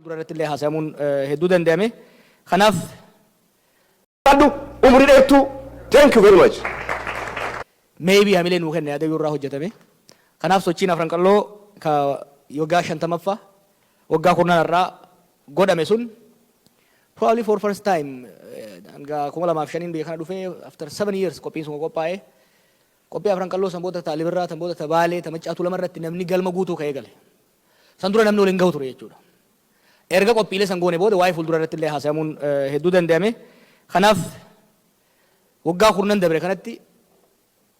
Duratti haasamuun hedduu danda'ame. Kanaaf umurii dheertuu thank you very much. Maybe hamilee nuu kenne yaada irraa hojjetame. Kanaaf sochiin afran qalloo ka waggaa 50ffaa waggaa 10 irraa godhame sun probably for first time hanga 2005 biyya kana dhufee after 7 years qophiin sun qophaa'ee qophii afran qalloo sanboota taalibirraa sanboota tabaalee tamachaatu lamarratti namni galma guutuu ka'ee gale. San dura namni waliin gahu ture jechuudha. Erga qophiilee san goone booda waa'ee fuuldura irratti illee haasamuun hedduu danda'ame. Kanaaf waggaa 10 dabre kanatti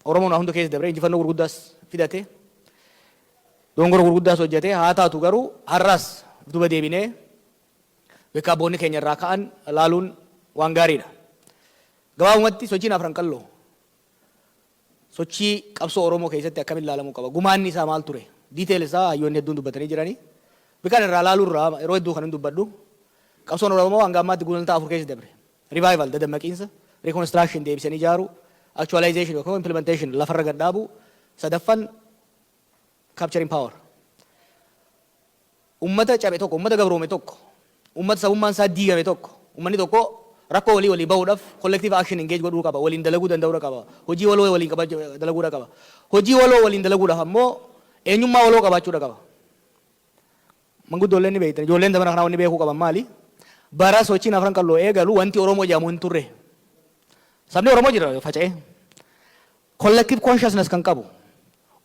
Oromoon hunda keessa dabre injifannoo gurguddaas fidate. Dongora gurguddaas hojjete. Haa taatu garuu har'as duuba deebinee bakka abboonni keenya irraa ka'an laaluun waan gaariidha. Gabaabumatti sochiin afran qalloo sochii qabsoo Oromoo keessatti akkamiin ilaalamuu qaba? Gumaanni isaa maal ture? Diiteeel isaa hayyoonni hedduun dubbatanii jiranii. Bikaan irraa laaluu irraa yeroo hedduu kan hin dubbadhu. Qabsoon Oromoo hanga ammaatti gulantaa 4 keessa dabre. Revival dadammaqiinsa, reconstruction deebisanii ijaaruu, actualization yookaan implementation lafarra gad dhaabu, sadaffan capturing power. Ummata cabe tokko, ummata gabroome tokko, ummata sabummaan isaa diigame tokko, ummanni tokko rakkoo walii bahuudhaaf collective action engage godhuu qaba, waliin dalaguu danda'uu qaba, hojii waloo waliin dalaguu qaba. Hojii waloo waliin dalaguudhaaf ammoo eenyummaa waloo qabaachuu qaba. Manguddoolleen ni beektan, ijoolleen dabana kanaa wanni beekuu qaban maali? Bara sochiin afran qalloo eegalu wanti Oromoo jedhamu hin turre. Sabni Oromoo jira faca'ee. Collective consciousness kan qabu.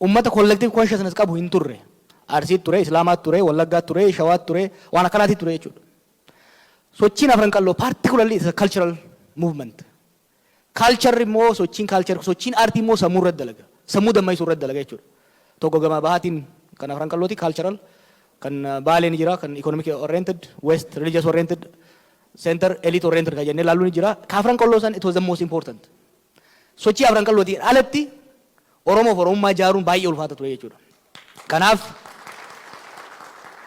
Ummata collective consciousness qabu hin turre. Arsiit ture, Islaamaat ture, Wallaggaat ture, Shawaat ture, waan akkanaati ture jechuudha. Sochiin afran qalloo particularly is a cultural movement. Culture immoo sochiin aartii immoo sammuu irratti dalaga. Sammuu dammaisuu irratti dalaga jechuudha. Tokko gama bahaatiin kan afran qallooti cultural. Kan Baaleen jira, kan economic oriented, west religious oriented, center elite oriented kan jennee laaluun jira. Afran qalloo san it was the most important. Sochii afran qallootiin alatti Oromoof Oromummaa ijaaruun baay'ee ulfaata ture jechuudha. Kanaaf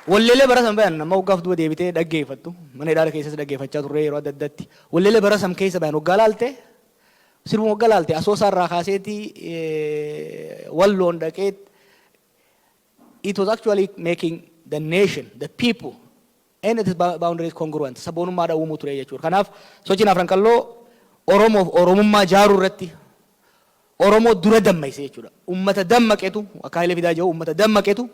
walleelee bara san bayan nama waggaaf duuba deebitee dhaggeeffattu. Mana hidhaa keessas dhaggeeffachaa turre yeroo adda addaatti. Walleelee bara san keessa bayan waggaa laalte sirbuma waggaa laalte Asoosaa irraa kaaseetii Walloon dhaqee it was actually making the nation, the people, and its boundaries congruent. Sabboonummaa dha uumuu ture jechuudha. Kanaaf sochiin afran qalloo Oromoof Oromummaa ijaaruu irratti Oromoo dura dammayse jechuudha. Ummata dammaqetu akka Hayilee Fidaa jedhu ummata dammaqetu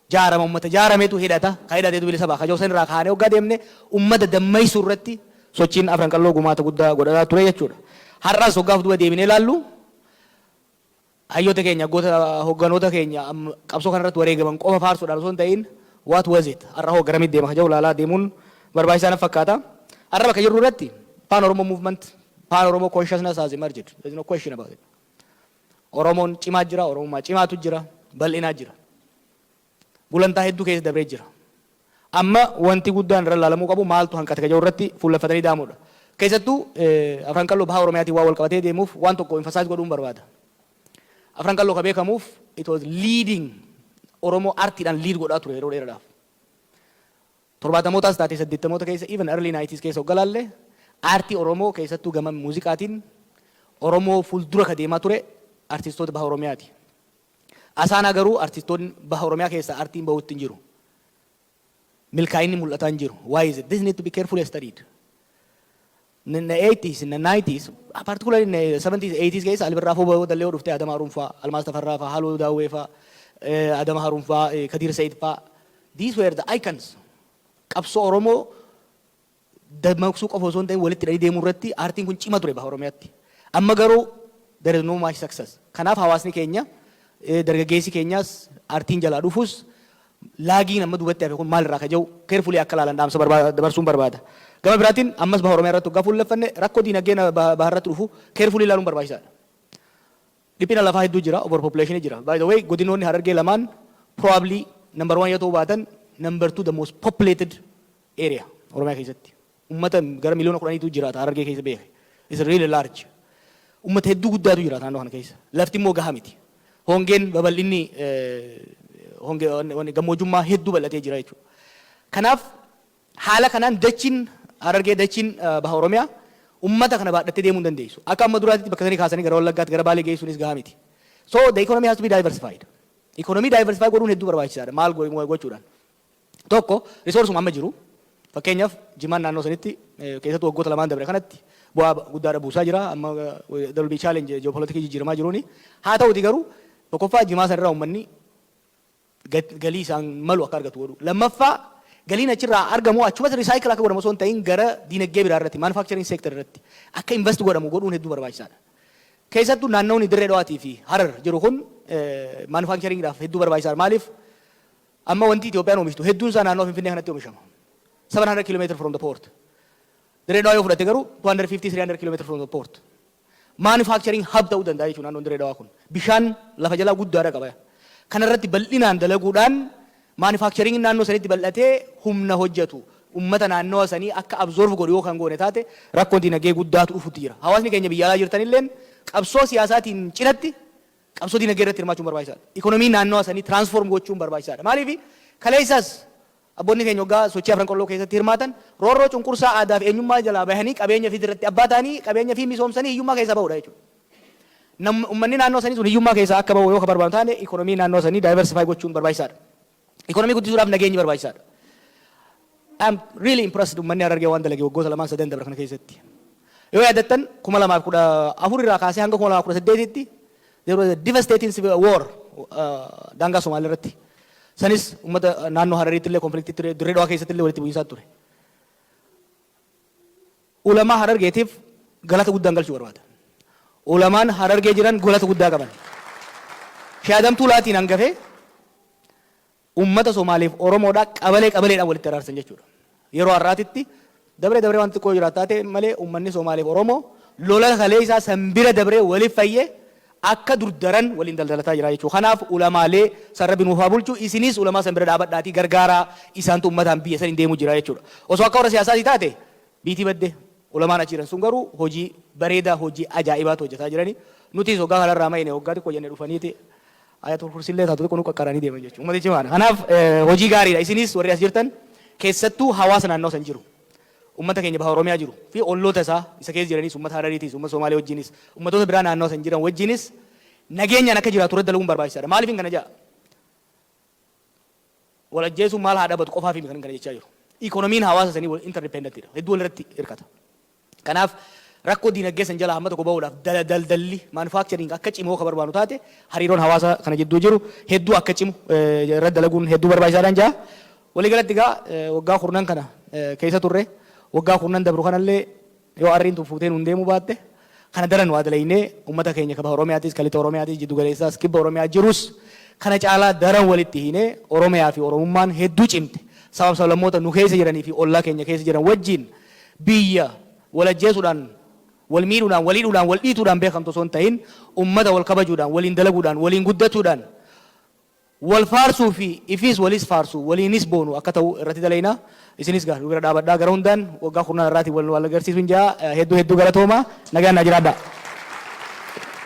jaarama ummata jaarametu hidhata ka hidhateetu bilisa ba'a. Kajoo san irraa kaanee waggaa deemne ummata dammaysuu irratti sochiin afran qalloo gumaata guddaa godhataa ture jechuudha. Har'aas waggaaf duuba deebinee ilaallu hayyoota keenya hogganoota keenya qabsoo kanarratti wareegaman qofa faarsuudhaan osoo hin ta'in what was it? Har'a hoo garamitti deema kaja'u laalaa deemuun barbaachisaa natti fakkaata. Har'a bakka jirru irratti Pan Oromo movement, Pan Oromo consciousness has emerged. There is no question about it. Oromoon cimaa jira, Oromummaa cimaatu jira, bal'inaa jira. Gulantaa hedduu keessa dabree jira. Amma wanti guddaan irra laalamuu qabu maaltu hanqate kaja'u irratti fuullefatanii daamuudha. Keessattuu afran qalloo baha Oromiyaatiin waa wal qabatee deemuuf waan tokko emphasize godhuun barbaada. Afran qalloo ka beekamuuf it was leading Oromoo artiidhaan lead godhaa ture yeroo dheeraadhaaf. 70mootaas taatee 80moota keessa even early 90s keessa hoggalaallee aartii Oromoo keessattuu gama muuziqaatiin Oromoo fuuldura ka deemaa ture artistoota baha Oromiyaati. Asaanaa garuu artistoonni baha Oromiyaa keessa aartiin bahuutti hin jiru. Milkaa'inni mul'ataa hin jiru. Why is it? This need to be carefully studied. In the 80s, in the 90s, particularly in the 70s, 80s keessa Albirraa Foboo Dallee dhuftee Adama Haruunfaa, Almaas Tafarraa faa, Haaloo Daawwee faa, Adama Haruunfaa, Kadir Said faa. These were the icons. Qabsoo Oromoo dammaqsuu qofa osoo hin ta'in walitti hidhanii deemuu irratti aartiin kun cima ture baha Oromiyaatti. Amma garuu there is no much success. Kanaaf hawaasni keenya dargaggeessi keenyaas aartiin jalaa dhufuus laagiin amma duubatti hafe kun maalirraa ka jiru carefully akka laalan dhaamsa dabarsuun barbaada. Gama biraatiin ammas baha Oromiyaa irratti waggaa fuulleffanne rakkoo diinagdee baha irratti dhufu carefully ilaaluun barbaachisaadha. Dhiphina lafaa hedduu jira, overpopulation jira. By the way, godinoonni Harargee lamaan probably number 1 yoo ta'uu baatan number 2 the most populated area Oromiyaa keessatti. Ummata gara miliyoona 10tu jiraata Harargee keessa beeke. It's really large. Ummata hedduu guddaatu jiraata naannoo kana keessa. Lafti immoo gahaa miti. Hongeen babal'inni gammoojjummaa hedduu bal'atee jira jechuudha. Kanaaf haala kanaan dachiin Harargee dachiin baha Oromiyaa ummata kana baadhattee deemuu hin dandeessu. Akka amma duraatti bakka sanii kaasanii gara Wallaggaatti gara Baalee geessuunis gahaa miti. So the economy has to be diversified. Economy diversify godhuun hedduu barbaachisaadha. Maal gochuudhaan? Tokko resource amma jiru Fakkeenyaaf jimaan naannoo sanitti keessattuu waggoota lamaan dabre kanatti bu'aa guddaadha buusaa jira. Amma dalbii challenge ji'opolitikii jijjiiramaa jiruuni. Haa ta'uti garuu tokkoffaa jimaa sanarraa uummanni galii isaan malu akka argatu godhu. Lammaffaa galiin achirraa argamu achumatti risaayikil akka godhamu osoo hin ta'in gara diinagdee biraa irratti manufacturing sector irratti akka invest godhamu godhuun hedduu barbaachisaadha. Keessattuu naannoon Dirree Dhawaatii fi Harar jiru kun manufacturingidhaaf hedduu barbaachisaadha. Maaliif amma wanti Itoophiyaan oomishtu hedduun isaa naannoo Finfinnee kanatti oomishama. 700 kilometers from the port. Dirree Dhawaa yoo fudhatte garuu 250-300 kilometers from the port. Manufacturing hub ta'uu danda'a jechuudha naannoon Dirree Dhawaa kun. Bishaan lafa jalaa guddaadha qaba. Kanarratti bal'inaan dalaguudhaan manufacturing naannoo sanitti bal'atee humna hojjetu. Ummata naannoo sanii akka absorb godhu yoo kan goone taate rakkoon diinagdee guddaatu dhufutti jira. Hawaasni keenya biyya alaa jirtanillee qabsoo siyaasaatiin cinatti qabsoo diinagdee irratti hirmaachuun barbaachisaadha. Ikoonomii naannoo sanii transform gochuun barbaachisaadha. Maaliif kaleessas abboonni keenya waggaa sochii afran qoloo keessatti hirmaatan roorroo cunqursaa aadaa fi eenyummaa jalaa bahanii qabeenya fi irratti abbaa ta'anii qabeenya fi misoomsanii hiyyummaa keessa bahudha jechuudha. Uummanni naannoo sanii sun hiyyummaa keessa akka bahu yoo ka barbaadu taane ikoonomii naannoo sanii diversify gochuun barbaachisaadha. Ikoonomii guddisuudhaaf nageenyi barbaachisaadha. I'm really impressed uummanni Harargee waan dalage waggoota lamaan sadan dabre kana keessatti. Yoo yaadattan 2014 irraa kaasee hanga 2018tti there was a devastating civil war daangaa Somaalee irratti. Sanis ummata naannoo Harariitti illee konfliktii ture, Dirree Dhawaa keessatti illee walitti bu'iinsa ture. Ulamaa Harargeetiif galata guddaan galchuu barbaada. Ulamaan Harargee jiran galata guddaa qaban. Shaadamtuu laatiin hangafee ummata Somaaleef Oromoodhaa qabaleedhaan walitti araarsan jechuudha. Yeroo har'aatitti dabree waan xiqqoo jiraata taate malee ummanni Somaaleef Oromoo lola kalee isaa sanbira dabree waliif fayyee akka durdaran waliin daldalataa jira jechuudha. Kanaaf ulamaalee sarara binuufaa bulchuu isinis ulamaa sanbira dhaabadhaatii gargaaraa isaantu ummataan biyya saniin deemuu jira jechuudha. Osoo akka warra siyaasaatii taate biitii baddee ulamaan achi jiran sun garuu hojii bareedaa hojii ajaa'ibaatu hojjetaa jirani. Nutis hoggaa kanarraa mayine hoggaa xiqqoo jennee dhufaniiti ayatul kursillee taatu xiqqoo nu qaqqaranii deeman jechuudha. Ummati cimaadha. Kanaaf hojii gaariidha. Isinis warri as jirtan keessattuu hawaasa naannoo san jiru. Ummata keenya baha Oromiyaa jiru fi olloota isaa isa keessa jiranis ummata Harariitis ummata Somaalee wajjinis ummatoota biraa naannoo san jiran wajjinis nageenyaan akka jiraatu irratti dalaguun barbaachisaadha. Maaliif kana jaa? Walajjeesuun maal haa dhabatu qofaa fi kan kana jechaa jiru. Ikoonomiin hawaasa sanii interdependentidha. Hedduu walirratti hirkata. Kanaaf rakkoo diinagdee san jalaa hamma tokko bahuudhaaf daldalli manufacturing akka cimu akka barbaadu taate hariiroon hawaasa kana jidduu jiru hedduu akka cimu irratti dalaguun hedduu barbaachisaadhaan jaa. Waliigalatti egaa waggaa kurnan kana keessa turre waggaa kurnan dabru kanallee yoo arriin fuutee nuun deemuu baatte kana daran waa dalaynee ummata keenya kaba Oromiyaatis kalita Oromiyaatis jiddu galeessaas kibba Oromiyaa jirus kana caalaa daran walitti hinee Oromiyaa fi Oromummaan hedduu cimte sablammoota nu keessa jiranii fi ollaa keenya keessa jiran wajjin biyya walajjeesuudhaan wal miidhuudhaan waliidhuudhaan wal dhiituudhaan beekamtu osoo hin ta'in ummata wal kabajuudhaan waliin dalaguudhaan waliin guddachuudhaan wal faarsuu fi ifis walis faarsuu waliinis boonu akka ta'u irratti dalaynaa isinis bira dhaabadhaa gara hundaan waggaa kurnan irraati wal agarsiisuun jaa hedduu galatooma nagaan naa jiraadhaa.